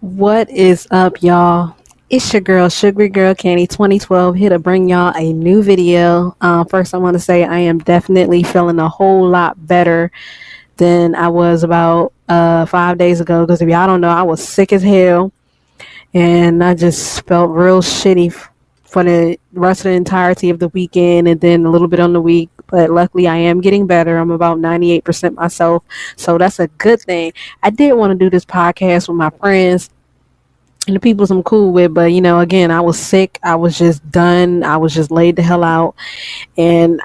What is up, y'all? It's your girl, Sugary Girl Candy 2012, here to bring y'all a new video. First, I want to say I am definitely feeling a whole lot better than I was about 5 days ago. Because if y'all don't know, I was sick as hell, and I just felt real shitty for the rest of the entirety of the weekend, and then a little bit on the week. But luckily, I am getting better. I'm about 98% myself, so that's a good thing. I did want to do this podcast with my friends and the people I'm cool with, but again, I was sick. I was just done. I was just laid the hell out, and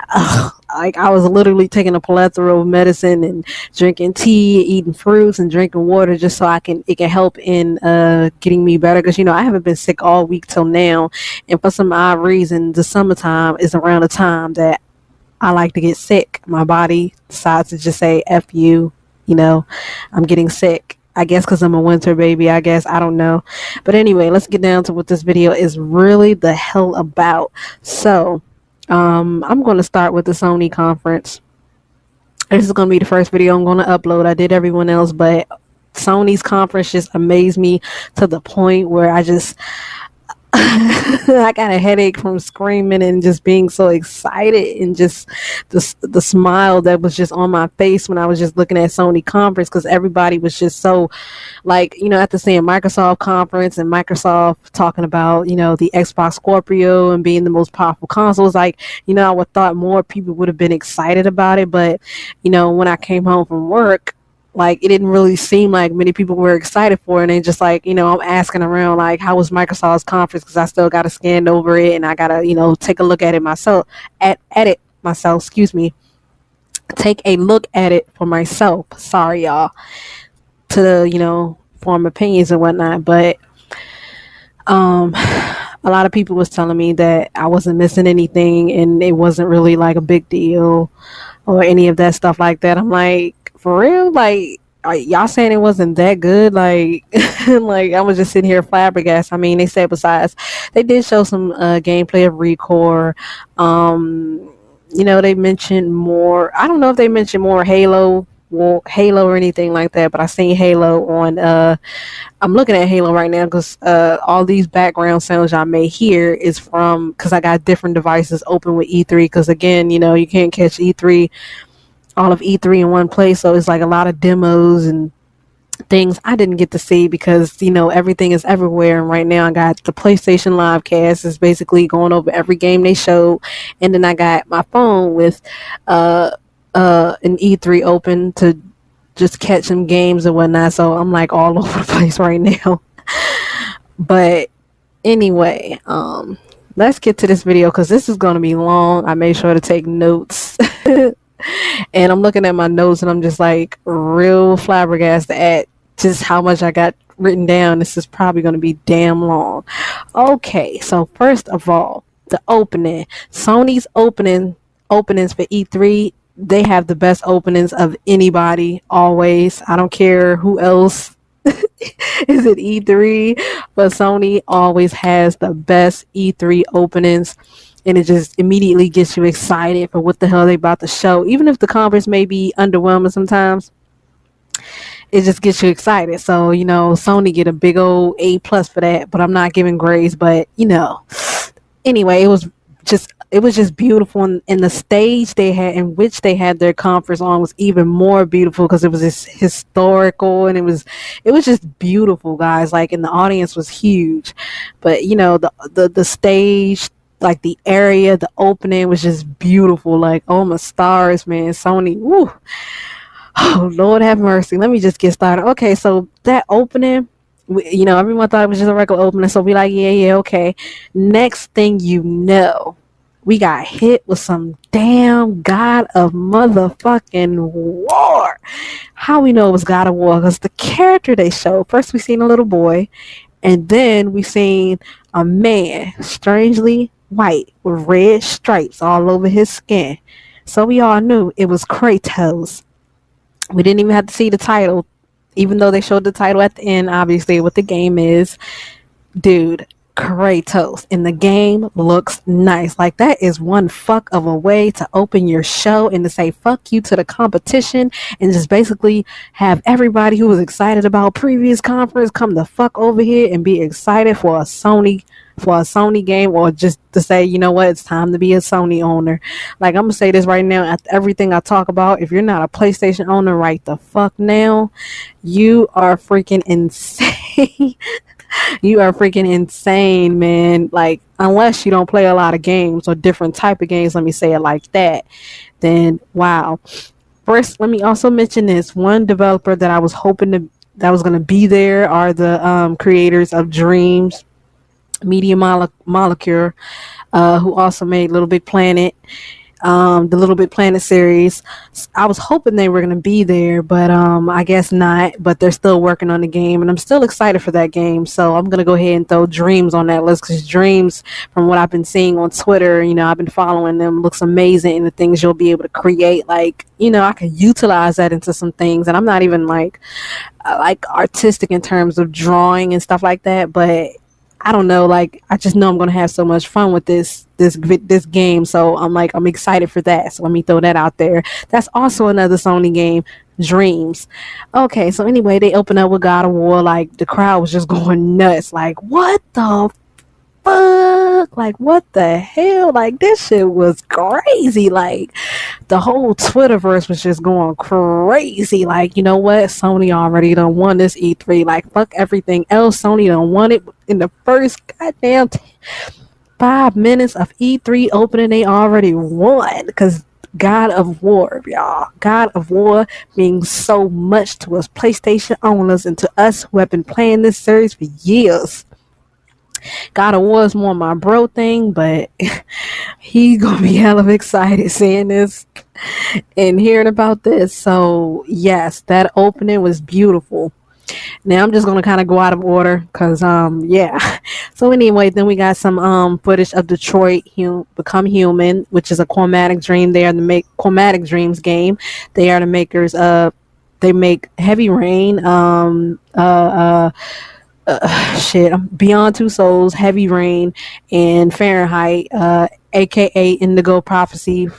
like I was literally taking a plethora of medicine and drinking tea, eating fruits, and drinking water just so it can help in getting me better. Because I haven't been sick all week till now, and for some odd reason, the summertime is around the time that I like to get sick. My body decides to just say "f you," I'm getting sick. I guess because I'm a winter baby. I guess I don't know, but anyway, let's get down to what this video is really the hell about. So, I'm going to start with the Sony conference. This is going to be the first video I'm going to upload. I did everyone else, but Sony's conference just amazed me to the point where I got a headache from screaming and just being so excited, and just the smile that was just on my face when I was just looking at Sony conference, because everybody was just so, like, after seeing Microsoft conference and Microsoft talking about the Xbox Scorpio and being the most powerful consoles, like, I would thought more people would have been excited about it. But when I came home from work, like, it didn't really seem like many people were excited for it. And they just, like, I'm asking around, like, how was Microsoft's conference, because I still got to scan over it, and I got to take a look at it myself, at it myself, excuse me, take a look at it for myself. Sorry, y'all, to form opinions and whatnot. But a lot of people was telling me that I wasn't missing anything, and it wasn't really like a big deal or any of that stuff like that. I'm like, for real? Like, are y'all saying it wasn't that good? Like, like, I was just sitting here flabbergasted. I mean, they said besides, they did show some gameplay of Recore. They mentioned more. I don't know if they mentioned more Halo or anything like that, but I seen Halo on I'm looking at Halo right now, because all these background sounds y'all may hear is from, because I got different devices open with E3, because again, you can't catch all of E3 in one place, so it's like a lot of demos and things I didn't get to see, because everything is everywhere. And right now I got the PlayStation Live cast is basically going over every game they showed, and then I got my phone with an E3 open to just catch some games and whatnot. So I'm like all over the place right now. But anyway, let's get to this video, because this is going to be long. I made sure to take notes. And I'm looking at my notes, and I'm just like real flabbergasted at just how much I got written down. This is probably going to be damn long. Okay, so first of all, the opening. Sony's openings for E3, they have the best openings of anybody always. I don't care who else is at E3, but Sony always has the best E3 openings, and it just immediately gets you excited for what the hell they about to show. Even if the conference may be underwhelming sometimes, it just gets you excited. So Sony get a big old A+ for that, but I'm not giving grades. But anyway, it was just beautiful, and the stage they had in which they had their conference on was even more beautiful, because it was just historical, and it was just beautiful, guys. Like, and the audience was huge, but the stage, like the area, the opening was just beautiful. Like, oh my stars, man, Sony, woo. Oh, Lord have mercy. Let me just get started. Okay, so that opening, everyone thought it was just a regular opening, so we like, yeah, okay. Next thing you know, we got hit with some damn God of motherfucking war. How we know it was God of War? Because the character they showed, first we seen a little boy, and then we seen a man, strangely white, with red stripes all over his skin. So we all knew it was Kratos. We didn't even have to see the title, even though they showed the title at the end, obviously, what the game is. Dude, Kratos, and the game looks nice. Like, that is one fuck of a way to open your show and to say fuck you to the competition and just basically have everybody who was excited about previous conference come the fuck over here and be excited for a Sony game, or just to say, you know what, it's time to be a Sony owner. Like, I'm gonna say this right now, after everything I talk about, if you're not a PlayStation owner right the fuck now, you are freaking insane. You are freaking insane, man. Like, unless you don't play a lot of games or different type of games, let me say it like that, then wow. First, let me also mention this one developer that I was hoping that was going to be there are the creators of Dreams Media Molecule, who also made Little Big Planet, the Little Big Planet series. I was hoping they were going to be there, but I guess not. But they're still working on the game, and I'm still excited for that game. So I'm going to go ahead and throw Dreams on that list, because Dreams, from what I've been seeing on Twitter, I've been following them, looks amazing, and the things you'll be able to create. Like, I can utilize that into some things, and I'm not even like artistic in terms of drawing and stuff like that, but I don't know, like, I just know I'm gonna have so much fun with this game. So I'm excited for that. So let me throw that out there. That's also another Sony game, Dreams. Okay, so anyway, they open up with God of War. Like, the crowd was just going nuts. Like, what the fuck? Like, what the hell? Like, this shit was crazy. Like, the whole Twitterverse was just going crazy. Like, you know what? Sony already done won this E3. Like, fuck everything else. Sony done won it in the first goddamn 5 minutes of E3 opening. They already won, because God of War, y'all. God of War means so much to us PlayStation owners and to us who have been playing this series for years. God of War is more my bro thing, but he gonna be hella excited seeing this and hearing about this. So yes, that opening was beautiful. Now I'm just gonna kind of go out of order, because yeah. So anyway, then we got some footage of Detroit Become Human, which is a Chromatic Dream. They are the make Chromatic Dreams game. They are the makers of. They make Heavy Rain. Beyond Two Souls, Heavy Rain, and Fahrenheit, aka Indigo Prophecy.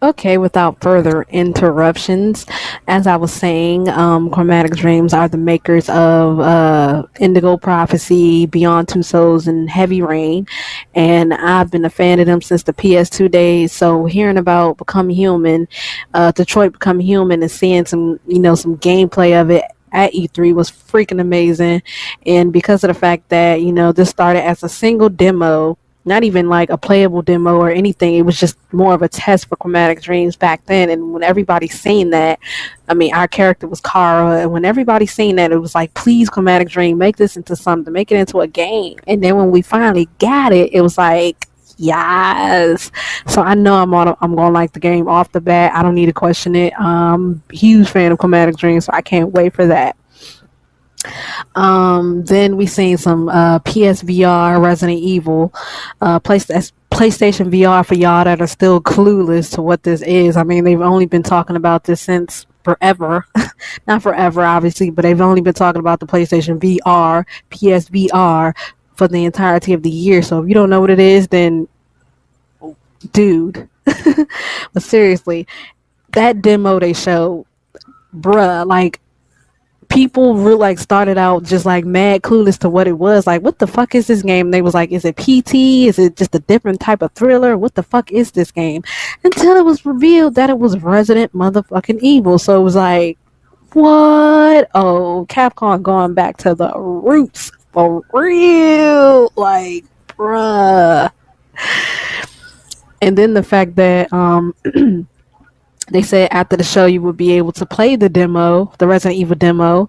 Okay, without further interruptions, as I was saying, Chromatic Dreams are the makers of Indigo Prophecy, Beyond Two Souls, and Heavy Rain, and I've been a fan of them since the PS2 days. So hearing about Become Human, Detroit Become Human, and seeing some gameplay of it at E3 was freaking amazing. And because of the fact that this started as a single demo, not even like a playable demo or anything. It was just more of a test for Chromatic Dreams back then. And when everybody seen that, I mean, our character was Kara, and when everybody seen that, it was like, please, Chromatic Dream, make this into something, make it into a game. And then when we finally got it, it was like, yes. So I know I'm gonna like the game off the bat. I don't need to question it. Huge fan of Chromatic Dreams, so I can't wait for that. Then we seen some PSVR Resident Evil, PlayStation VR for y'all that are still clueless to what this is. I mean, they've only been talking about this since forever. Not forever, obviously, but they've only been talking about the PlayStation VR, PSVR, for the entirety of the year. So if you don't know what it is, then dude. But seriously, that demo they showed, bruh, like, people really like started out just like mad clueless to what it was. Like, what the fuck is this game? And they was like, is it PT? Is it just a different type of thriller? What the fuck is this game? Until it was revealed that it was Resident motherfucking Evil. So it was like, what? Oh, Capcom going back to the roots for real. Like, bruh. And then the fact that they said after the show you would be able to play the demo, the Resident Evil demo.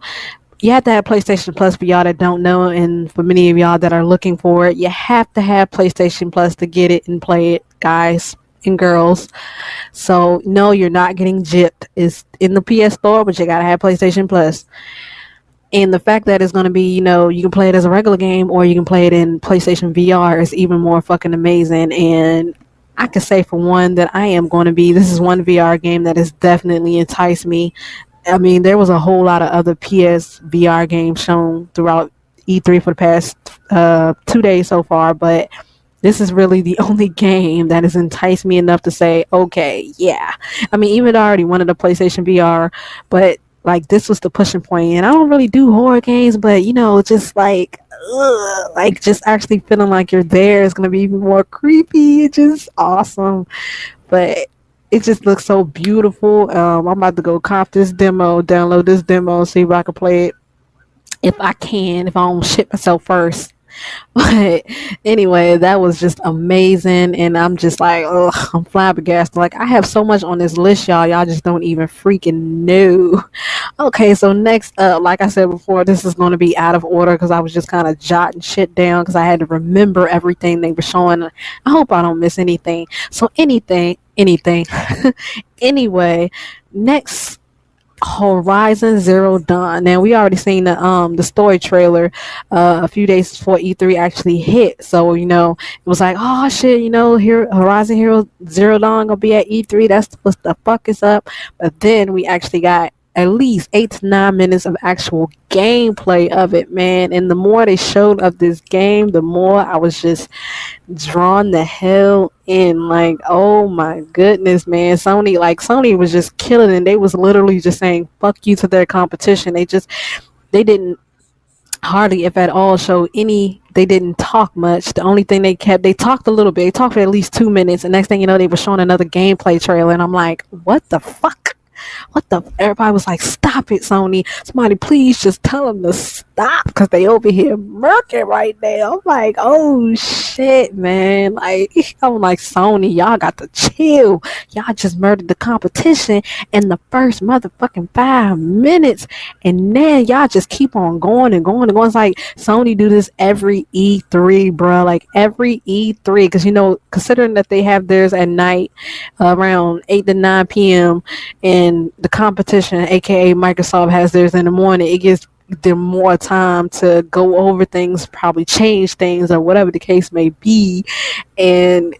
You have to have PlayStation Plus for y'all that don't know, and for many of y'all that are looking for it, you have to have PlayStation Plus to get it and play it, guys and girls. So no, you're not getting gypped. It's in the PS Store, but you gotta have PlayStation Plus. And the fact that it's going to be, you can play it as a regular game or you can play it in PlayStation VR is even more fucking amazing. And I can say for one that this is one VR game that has definitely enticed me I mean, there was a whole lot of other PS VR games shown throughout E3 for the past 2 days so far, but this is really the only game that has enticed me enough to say, okay, yeah. I mean, even though I already wanted a PlayStation VR, but like this was the pushing point. And I don't really do horror games, but just like, ugh, like just actually feeling like you're there is gonna be even more creepy. It's just awesome, but it just looks so beautiful. I'm about to go cop this demo, download this demo, see if I can play it. If I can, if I don't shit myself first. But anyway, that was just amazing, and I'm just like, ugh, I'm flabbergasted. Like I have so much on this list, y'all. Y'all just don't even freaking know. Okay, so next up, like I said before, this is going to be out of order because I was just kind of jotting shit down because I had to remember everything they were showing. I hope I don't miss anything. So anything. Anyway, next, Horizon Zero Dawn. Now we already seen the story trailer a few days before E3 actually hit. So it was like, oh shit, here Horizon Hero Zero Dawn gonna be at E3. That's what the fuck is up. But then we actually got at least 8 to 9 minutes of actual gameplay of it, man. And the more they showed of this game, the more I was just drawn the hell in. Like, oh my goodness, man. Sony was just killing it. They was literally just saying fuck you to their competition. They didn't hardly, if at all, show any. They didn't talk much. The only thing they talked a little bit. They talked for at least 2 minutes, and next thing you know, they were showing another gameplay trailer, and I'm like, what the fuck? What the? Everybody was like, stop it, Sony. Somebody please just tell them to stop because they over here murking right now. I'm like, oh shit, man. Like, I'm like, Sony, y'all got to chill. Y'all just murdered the competition in the first motherfucking 5 minutes. And then y'all just keep on going and going and going. It's like Sony do this every E3, bro. Like every E3. Because, considering that they have theirs at night around 8 to 9 p.m. and the competition, aka Microsoft, has theirs in the morning, it gives them more time to go over things, probably change things or whatever the case may be. And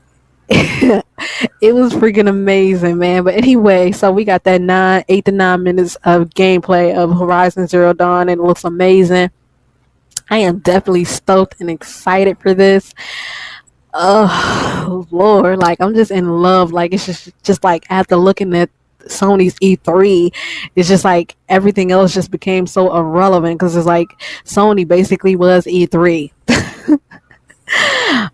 it was freaking amazing, man. But anyway, so we got that 8 to 9 minutes of gameplay of Horizon Zero Dawn, and it looks amazing. I am definitely stoked and excited for this. Oh Lord, like I'm just in love. Like it's just like after looking at Sony's E3, it's just like everything else just became so irrelevant because it's like Sony basically was E3.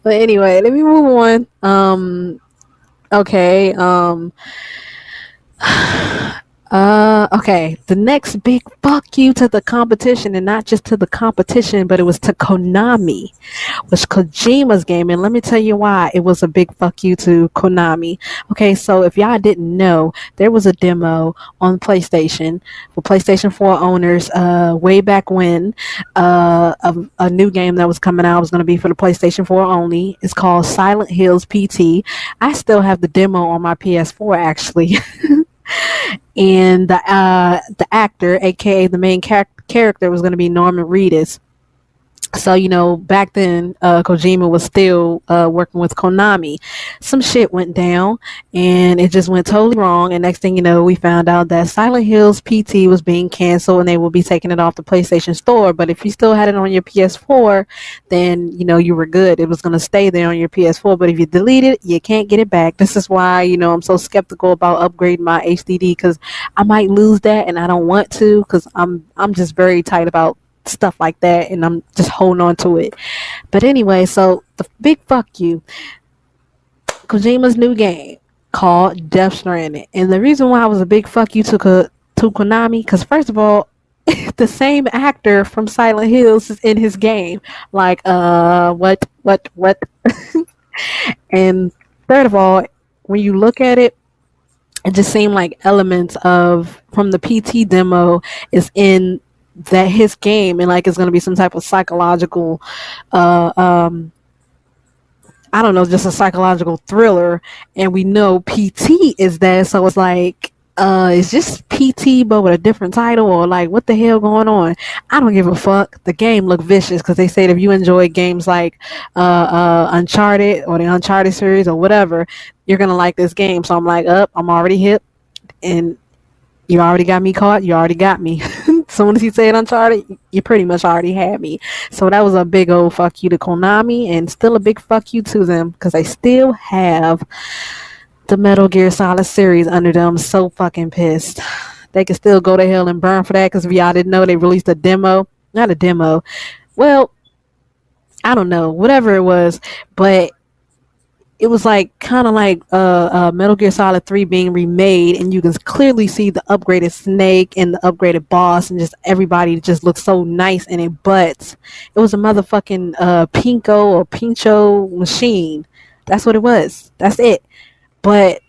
But anyway, let me move on. Okay. Okay. The next big fuck you to the competition, and not just to the competition, but it was to Konami, was Kojima's game. And let me tell you why it was a big fuck you to Konami. Okay, so if y'all didn't know, there was a demo on PlayStation for PlayStation 4 owners way back when of a new game that was coming out. It was going to be for the PlayStation 4 only. It's called Silent Hills PT. I still have the demo on my PS4 actually. And the actor, aka the main character, was going to be Norman Reedus. So, back then, Kojima was still working with Konami. Some shit went down, and it just went totally wrong. And next thing you know, we found out that Silent Hills PT was being canceled, and they will be taking it off the PlayStation Store. But if you still had it on your PS4, then, you were good. It was going to stay there on your PS4. But if you delete it, you can't get it back. This is why, I'm so skeptical about upgrading my HDD, because I might lose that, and I don't want to, because I'm just very tight about stuff like that, and I'm just holding on to it. But anyway, so the big fuck you, Kojima's new game called Death Stranding. And the reason why I was a big fuck you to Konami, because first of all, the same actor from Silent Hills is in his game. Like, what? And third of all, when you look at it, it just seemed like elements from the PT demo is in that his game, and like it's going to be some type of psychological I don't know, just a psychological thriller, and we know PT is that, so it's like it's just PT but with a different title, or like what the hell going on. I don't give a fuck. The game looked vicious because they said if you enjoy games like Uncharted or the Uncharted series or whatever, you're gonna like this game. So I'm like, I'm already hip. And You already got me caught. You already got me. As soon as he said Uncharted, you pretty much already had me. So that was a big old fuck you to Konami, and still a big fuck you to them because they still have the Metal Gear Solid series under them. I'm so fucking pissed. They can still go to hell and burn for that because if y'all didn't know, they released a demo. Not a demo. Well, I don't know. Whatever it was, but it was like kind of like Metal Gear Solid 3 being remade, and you can clearly see the upgraded Snake and the upgraded boss, and just everybody just looks so nice in it. But it was a motherfucking Pinko or Pincho machine. That's what it was. That's it. But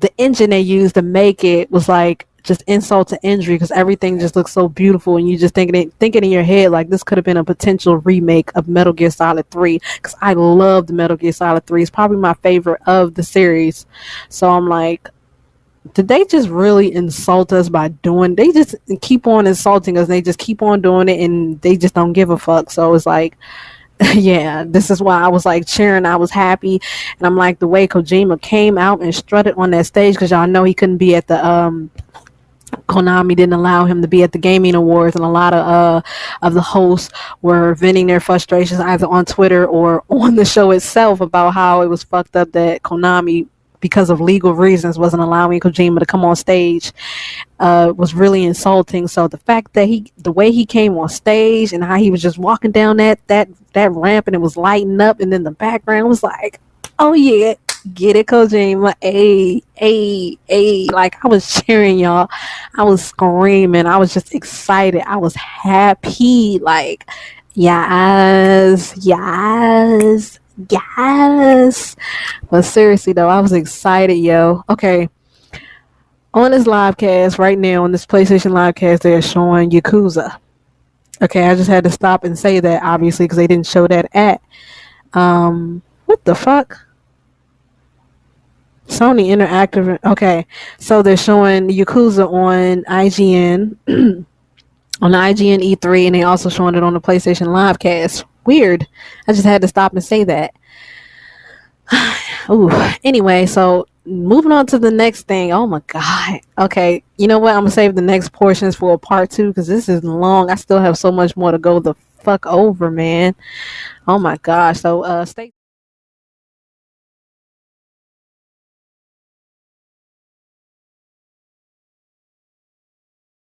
the engine they used to make it was like just insult to injury because everything just looks so beautiful, and you just thinking in your head like this could have been a potential remake of Metal Gear Solid 3 because I loved Metal Gear Solid 3. It's probably my favorite of the series. So I'm like, did they just really insult us by doing? They just keep on insulting us. They just keep on doing it, and they just don't give a fuck. So it's like, yeah, this is why I was like cheering. I was happy, and I'm like the way Kojima came out and strutted on that stage because y'all know he couldn't be at the Konami didn't allow him to be at the gaming awards, and a lot of the hosts were venting their frustrations either on Twitter or on the show itself about how it was fucked up that Konami, because of legal reasons, wasn't allowing Kojima to come on stage. Was really insulting. So the fact that the way he came on stage and how he was just walking down that ramp and it was lighting up, and then the background was like, oh yeah, get it, Kojima, a like I was cheering, y'all. I was screaming. I was just excited. I was happy. Like, yes, yes, yes. But seriously though, I was excited, yo. Okay, on this live cast right now, on this PlayStation live cast, they're showing Yakuza. Okay, I just had to stop and say that, obviously, because they didn't show that at. What the fuck? Sony Interactive. Okay, so they're showing Yakuza on IGN, on the IGN E3, and they also showing it on the PlayStation live cast. Weird. I just had to stop and say that. Ooh. Anyway, so moving on to the next thing. Oh my god. Okay, you know what? I'm gonna save the next portions for a part 2 because this is long. I still have so much more to go the fuck over, man. Oh my gosh. So stay